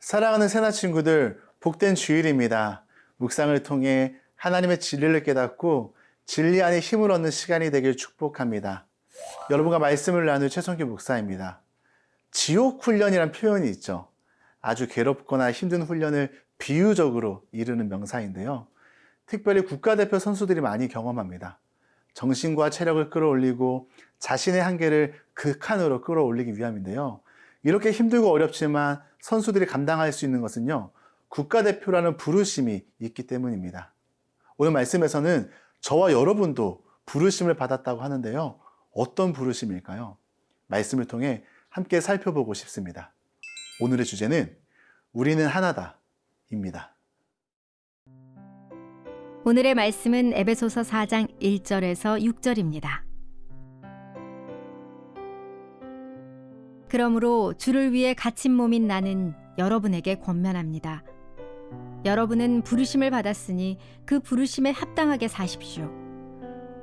사랑하는 새나 친구들, 복된 주일입니다. 묵상을 통해 하나님의 진리를 깨닫고 진리 안에 힘을 얻는 시간이 되길 축복합니다. 여러분과 말씀을 나눌 최성규 목사입니다. 지옥 훈련이란 표현이 있죠. 아주 괴롭거나 힘든 훈련을 비유적으로 이루는 명사인데요. 특별히 국가대표 선수들이 많이 경험합니다. 정신과 체력을 끌어올리고 자신의 한계를 극한으로 끌어올리기 위함인데요. 이렇게 힘들고 어렵지만 선수들이 감당할 수 있는 것은요, 국가대표라는 부르심이 있기 때문입니다. 오늘 말씀에서는 저와 여러분도 부르심을 받았다고 하는데요. 어떤 부르심일까요? 말씀을 통해 함께 살펴보고 싶습니다. 오늘의 주제는 우리는 하나다 입니다. 오늘의 말씀은 에베소서 4장 1절에서 6절입니다. 그러므로 주를 위해 갇힌 몸인 나는 여러분에게 권면합니다. 여러분은 부르심을 받았으니 그 부르심에 합당하게 사십시오.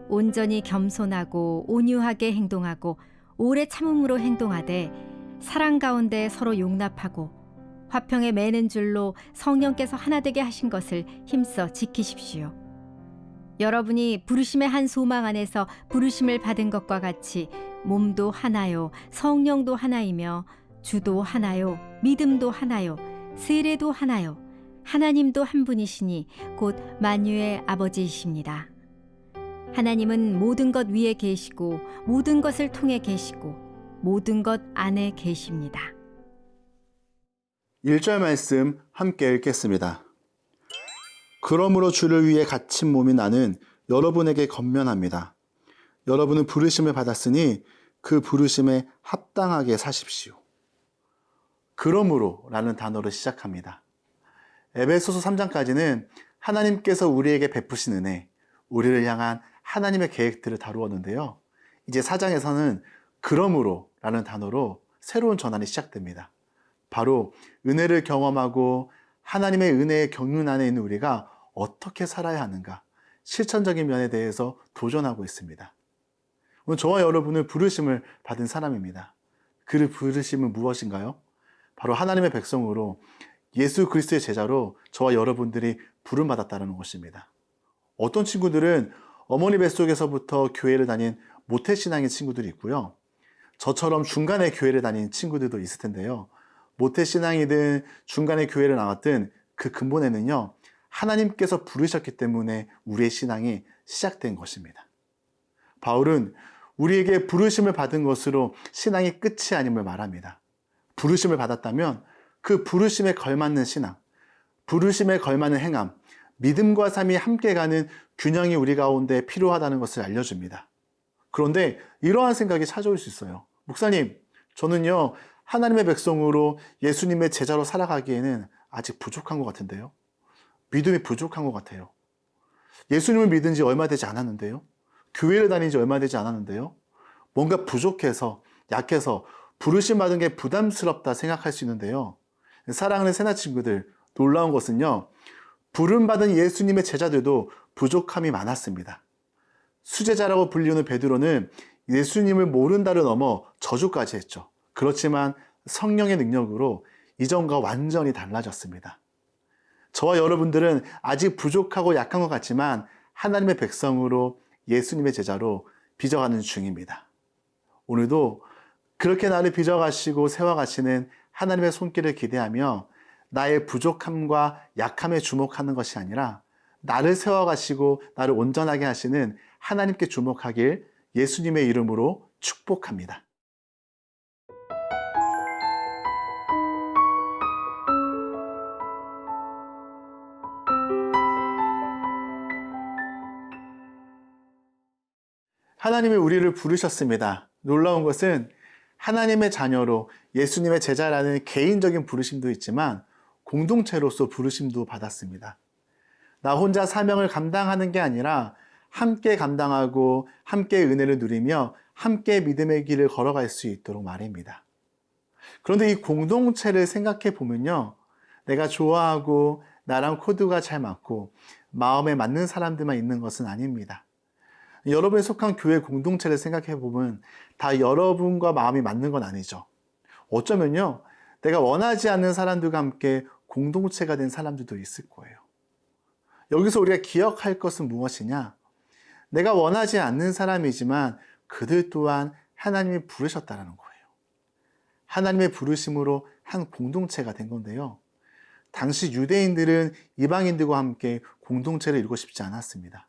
온전히 겸손하고 온유하게 행동하고 오래 참음으로 행동하되 사랑 가운데 서로 용납하고 화평에 매는 줄로 성령께서 하나 되게 하신 것을 힘써 지키십시오. 여러분이 부르심의 한 소망 안에서 부르심을 받은 것과 같이 몸도 하나요, 성령도 하나이며 주도 하나요, 믿음도 하나요, 세례도 하나요, 하나님도 한 분이시니 곧 만유의 아버지이십니다. 하나님은 모든 것 위에 계시고 모든 것을 통해 계시고 모든 것 안에 계십니다. 1절 말씀 함께 읽겠습니다. 그러므로 주를 위해 갇힌 몸인 나는 여러분에게 권면합니다. 여러분은 부르심을 받았으니 그 부르심에 합당하게 사십시오. 그러므로 라는 단어로 시작합니다. 에베소서 3장까지는 하나님께서 우리에게 베푸신 은혜, 우리를 향한 하나님의 계획들을 다루었는데요. 이제 4장에서는 그러므로 라는 단어로 새로운 전환이 시작됩니다. 바로 은혜를 경험하고 하나님의 은혜의 경륜 안에 있는 우리가 어떻게 살아야 하는가, 실천적인 면에 대해서 도전하고 있습니다. 오늘 저와 여러분은 부르심을 받은 사람입니다. 그 부르심은 무엇인가요? 바로 하나님의 백성으로 예수 그리스도의 제자로 저와 여러분들이 부름받았다는 것입니다. 어떤 친구들은 어머니 뱃속에서부터 교회를 다닌 모태신앙의 친구들이 있고요. 저처럼 중간에 교회를 다닌 친구들도 있을 텐데요. 모태신앙이든 중간에 교회를 나왔든 그 근본에는요, 하나님께서 부르셨기 때문에 우리의 신앙이 시작된 것입니다. 바울은 우리에게 부르심을 받은 것으로 신앙이 끝이 아님을 말합니다. 부르심을 받았다면 그 부르심에 걸맞는 신앙, 부르심에 걸맞는 행함, 믿음과 삶이 함께 가는 균형이 우리 가운데 필요하다는 것을 알려줍니다. 그런데 이러한 생각이 찾아올 수 있어요. 목사님, 저는요, 하나님의 백성으로 예수님의 제자로 살아가기에는 아직 부족한 것 같은데요. 믿음이 부족한 것 같아요. 예수님을 믿은 지 얼마 되지 않았는데요. 교회를 다닌 지 얼마 되지 않았는데요. 뭔가 부족해서, 약해서 부르심 받은 게 부담스럽다 생각할 수 있는데요. 사랑하는 새나 친구들, 놀라운 것은요, 부름받은 예수님의 제자들도 부족함이 많았습니다. 수제자라고 불리는 베드로는 예수님을 모른다를 넘어 저주까지 했죠. 그렇지만 성령의 능력으로 이전과 완전히 달라졌습니다. 저와 여러분들은 아직 부족하고 약한 것 같지만 하나님의 백성으로 예수님의 제자로 빚어가는 중입니다. 오늘도 그렇게 나를 빚어가시고 세워가시는 하나님의 손길을 기대하며 나의 부족함과 약함에 주목하는 것이 아니라 나를 세워가시고 나를 온전하게 하시는 하나님께 주목하길 예수님의 이름으로 축복합니다. 하나님이 우리를 부르셨습니다. 놀라운 것은 하나님의 자녀로 예수님의 제자라는 개인적인 부르심도 있지만 공동체로서 부르심도 받았습니다. 나 혼자 사명을 감당하는 게 아니라 함께 감당하고 함께 은혜를 누리며 함께 믿음의 길을 걸어갈 수 있도록 말입니다. 그런데 이 공동체를 생각해 보면요, 내가 좋아하고 나랑 코드가 잘 맞고 마음에 맞는 사람들만 있는 것은 아닙니다. 여러분이 속한 교회 공동체를 생각해 보면 다 여러분과 마음이 맞는 건 아니죠. 어쩌면요, 내가 원하지 않는 사람들과 함께 공동체가 된 사람들도 있을 거예요. 여기서 우리가 기억할 것은 무엇이냐? 내가 원하지 않는 사람이지만 그들 또한 하나님이 부르셨다는 거예요. 하나님의 부르심으로 한 공동체가 된 건데요. 당시 유대인들은 이방인들과 함께 공동체를 이루고 싶지 않았습니다.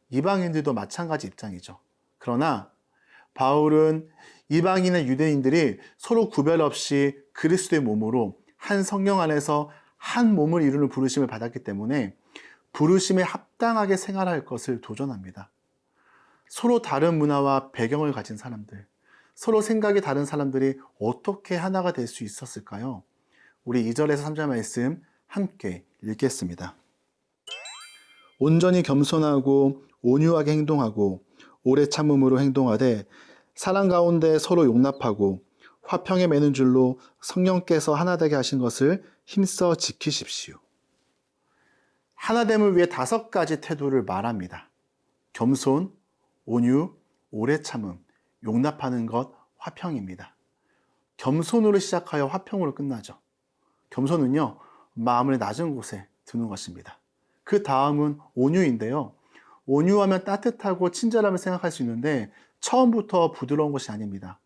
이방인들도 마찬가지 입장이죠. 그러나 바울은 이방인의 유대인들이 서로 구별 없이 그리스도의 몸으로 한 성령 안에서 한 몸을 이루는 부르심을 받았기 때문에 부르심에 합당하게 생활할 것을 도전합니다. 서로 다른 문화와 배경을 가진 사람들, 서로 생각이 다른 사람들이 어떻게 하나가 될 수 있었을까요? 우리 2절에서 3절 말씀 함께 읽겠습니다. 온전히 겸손하고 온유하게 행동하고 오래 참음으로 행동하되 사랑 가운데 서로 용납하고 화평에 매는 줄로 성령께서 하나 되게 하신 것을 힘써 지키십시오. 하나됨을 위해 5가지 태도를 말합니다. 겸손, 온유, 오래 참음, 용납하는 것, 화평입니다. 겸손으로 시작하여 화평으로 끝나죠. 겸손은요, 마음을 낮은 곳에 두는 것입니다. 그 다음은 온유인데요. 온유하면 따뜻하고 친절함을 생각할 수 있는데 처음부터 부드러운 것이 아닙니다.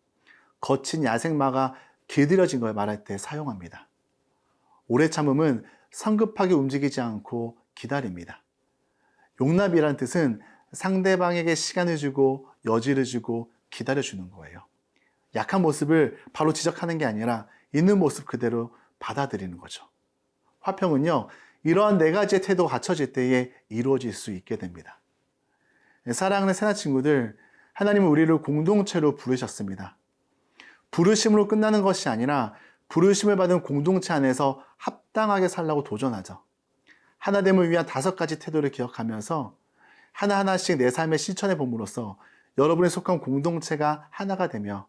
거친 야생마가 길들여진 걸 말할 때 사용합니다. 오래 참음은 성급하게 움직이지 않고 기다립니다. 용납이란 뜻은 상대방에게 시간을 주고 여지를 주고 기다려주는 거예요. 약한 모습을 바로 지적하는 게 아니라 있는 모습 그대로 받아들이는 거죠. 화평은요, 이러한 4가지의 태도가 갖춰질 때에 이루어질 수 있게 됩니다. 사랑하는 새나 친구들, 하나님은 우리를 공동체로 부르셨습니다. 부르심으로 끝나는 것이 아니라 부르심을 받은 공동체 안에서 합당하게 살라고 도전하죠. 하나됨을 위한 5가지 태도를 기억하면서 하나하나씩 내 삶에 실천해 봄으로써 여러분의 속한 공동체가 하나가 되며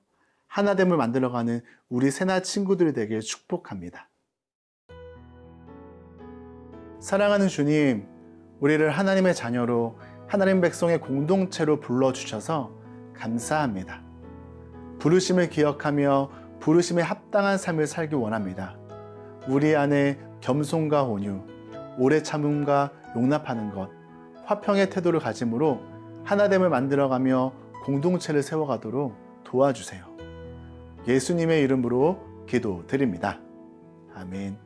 하나됨을 만들어가는 우리 새나 친구들이 되길 축복합니다. 사랑하는 주님, 우리를 하나님의 자녀로 하나님 백성의 공동체로 불러주셔서 감사합니다. 부르심을 기억하며 부르심에 합당한 삶을 살기 원합니다. 우리 안에 겸손과 온유, 오래 참음과 용납하는 것, 화평의 태도를 가짐으로 하나됨을 만들어가며 공동체를 세워가도록 도와주세요. 예수님의 이름으로 기도드립니다. 아멘.